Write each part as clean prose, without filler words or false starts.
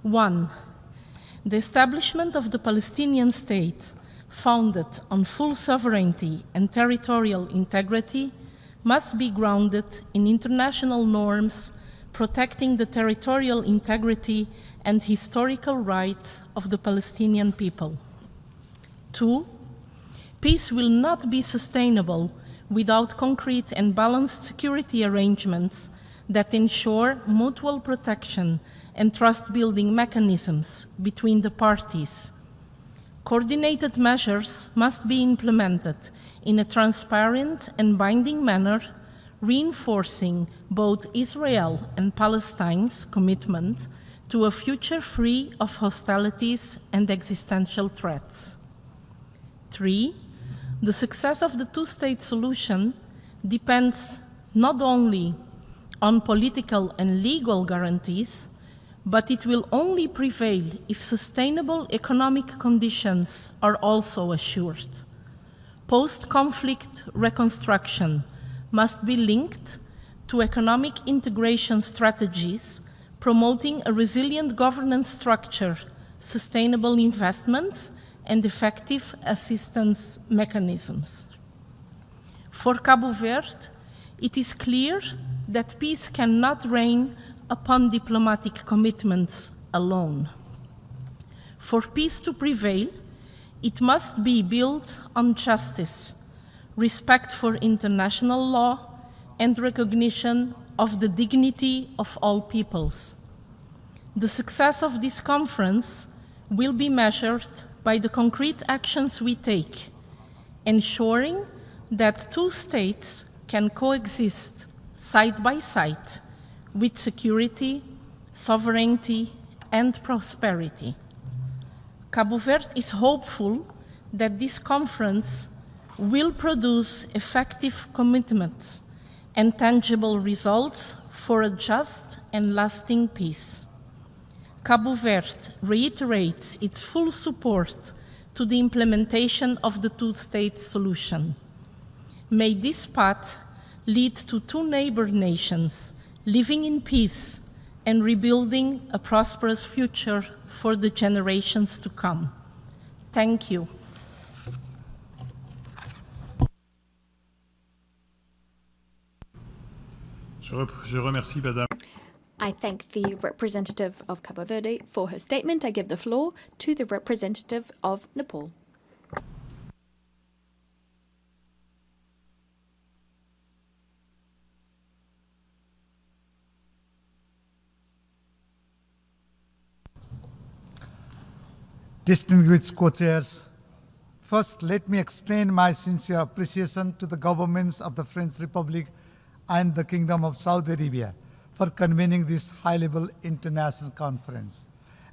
1. The establishment of the Palestinian state, founded on full sovereignty and territorial integrity, must be grounded in international norms protecting the territorial integrity and historical rights of the Palestinian people. 2. Peace will not be sustainable without concrete and balanced security arrangements that ensure mutual protection and trust-building mechanisms between the parties. Coordinated measures must be implemented in a transparent and binding manner, reinforcing both Israel and Palestine's commitment to a future free of hostilities and existential threats. 3. The success of the two-state solution depends not only on political and legal guarantees, but it will only prevail if sustainable economic conditions are also assured. Post-conflict reconstruction must be linked to economic integration strategies promoting a resilient governance structure, sustainable investments, and effective assistance mechanisms. For Cabo Verde, it is clear that peace cannot reign upon diplomatic commitments alone. For peace to prevail, it must be built on justice, respect for international law, and recognition of the dignity of all peoples. The success of this conference will be measured by the concrete actions we take, ensuring that two states can coexist side by side with security, sovereignty, and prosperity. Cabo Verde is hopeful that this conference will produce effective commitments and tangible results for a just and lasting peace. Cabo Verde reiterates its full support to the implementation of the two-state solution. May this path lead to two neighbor nations living in peace and rebuilding a prosperous future for the generations to come. Thank you. Je remercie Madame. I thank the representative of Cabo Verde for her statement. I give the floor to the representative of Nepal. Distinguished co-chairs, first let me extend my sincere appreciation to the governments of the French Republic and the Kingdom of Saudi Arabia for convening this high-level international conference.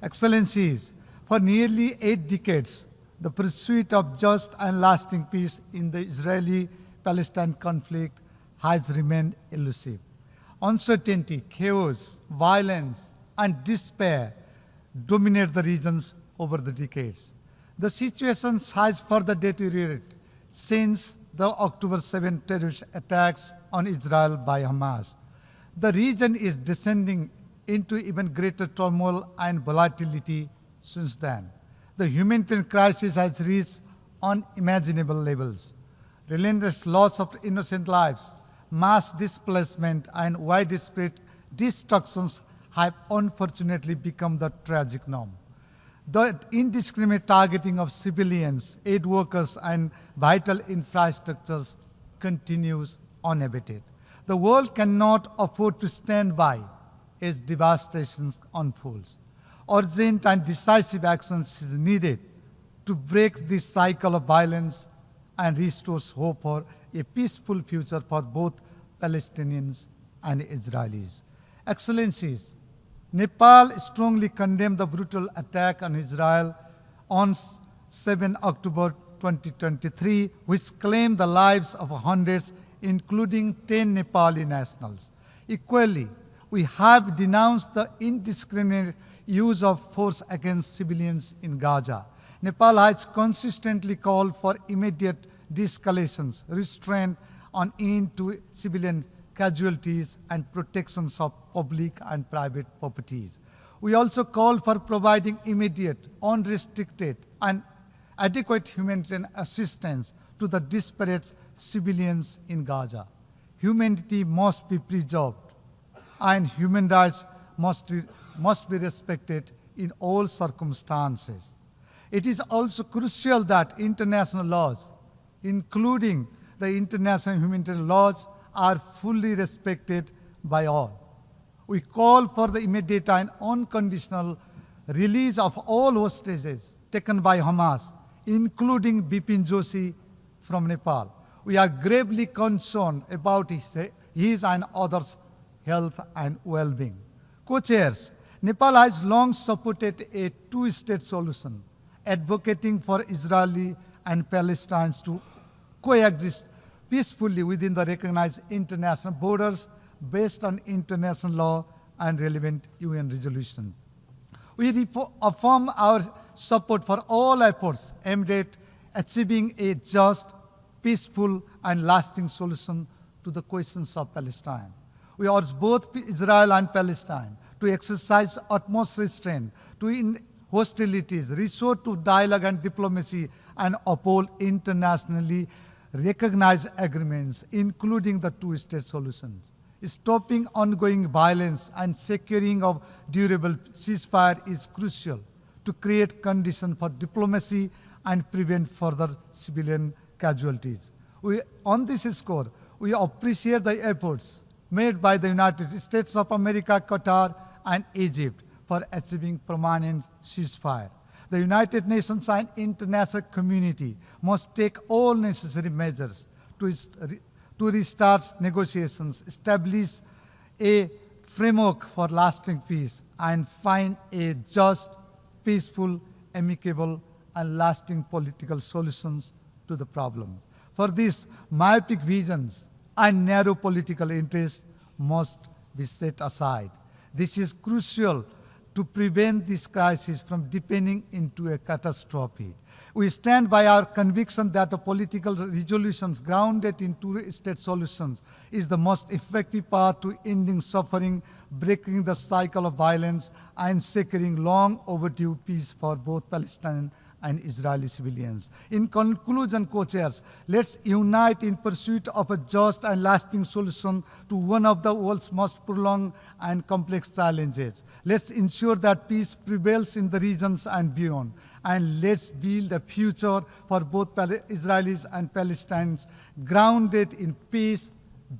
Excellencies, for nearly 8 decades, the pursuit of just and lasting peace in the Israeli-Palestine conflict has remained elusive. Uncertainty, chaos, violence, and despair dominate the regions over the decades. The situation has further deteriorated since the October 7 terrorist attacks on Israel by Hamas. The region is descending into even greater turmoil and volatility since then. The humanitarian crisis has reached unimaginable levels. Relentless loss of innocent lives, mass displacement, and widespread destructions have unfortunately become the tragic norm. The indiscriminate targeting of civilians, aid workers, and vital infrastructures continues unabated. The world cannot afford to stand by as devastation unfolds. Urgent and decisive action is needed to break this cycle of violence and restore hope for a peaceful future for both Palestinians and Israelis. Excellencies, Nepal strongly condemned the brutal attack on Israel on 7 October 2023, which claimed the lives of hundreds, including 10 Nepali nationals. Equally, we have denounced the indiscriminate use of force against civilians in Gaza. Nepal has consistently called for immediate de-escalations, restraint on end to civilian casualties, and protections of public and private properties. We also call for providing immediate, unrestricted, and adequate humanitarian assistance to the disparate civilians in Gaza. Humanity must be preserved, and human rights must be respected in all circumstances. It is also crucial that international laws, including the international humanitarian laws, are fully respected by all. We call for the immediate and unconditional release of all hostages taken by Hamas, including Bipin Joshi from Nepal. We are gravely concerned about his and others' health and well-being. Co-chairs, Nepal has long supported a two-state solution, advocating for Israeli and Palestinians to coexist peacefully within the recognized international borders based on international law and relevant UN resolutions. We affirm our support for all efforts aimed at achieving a just, peaceful, and lasting solution to the questions of Palestine. We urge both Israel and Palestine to exercise utmost restraint, to end hostilities, resort to dialogue and diplomacy, and uphold internationally recognized agreements, including the two-state solutions. Stopping ongoing violence and securing of durable ceasefire is crucial to create conditions for diplomacy and prevent further civilian casualties. On this score, we appreciate the efforts made by the United States of America, Qatar, and Egypt for achieving permanent ceasefire. The United Nations and international community must take all necessary measures to restart negotiations, establish a framework for lasting peace, and find a just, peaceful, amicable, and lasting political solutions to the problems. For this, myopic visions and narrow political interests must be set aside. This is crucial to prevent this crisis from deepening into a catastrophe. We stand by our conviction that a political resolutions grounded in two-state solutions is the most effective path to ending suffering, breaking the cycle of violence, and securing long overdue peace for both Palestinian and Israeli civilians. In conclusion, co-chairs, let's unite in pursuit of a just and lasting solution to one of the world's most prolonged and complex challenges. Let's ensure that peace prevails in the regions and beyond. And let's build a future for both Israelis and Palestinians grounded in peace,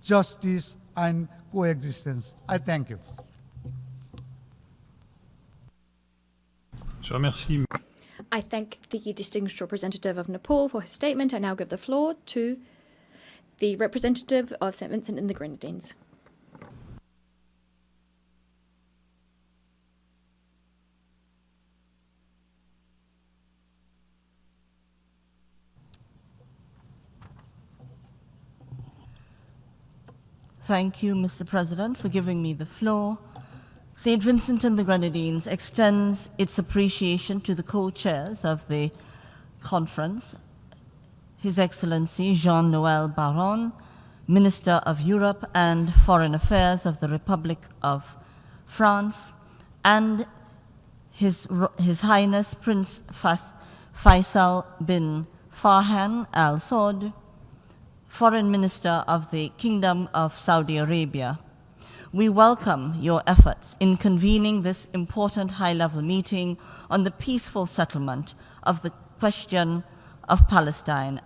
justice, and coexistence. I thank you. Je remercie. I thank the distinguished representative of Nepal for his statement. I now give the floor to the representative of St. Vincent and the Grenadines. Thank you, Mr. President, for giving me the floor. St. Vincent and the Grenadines extends its appreciation to the co-chairs of the conference, His Excellency Jean-Noël Barrot, Minister of Europe and Foreign Affairs of the Republic of France, and His Highness Prince Faisal bin Farhan Al Saud, Foreign Minister of the Kingdom of Saudi Arabia. We welcome your efforts in convening this important high-level meeting on the peaceful settlement of the question of Palestine.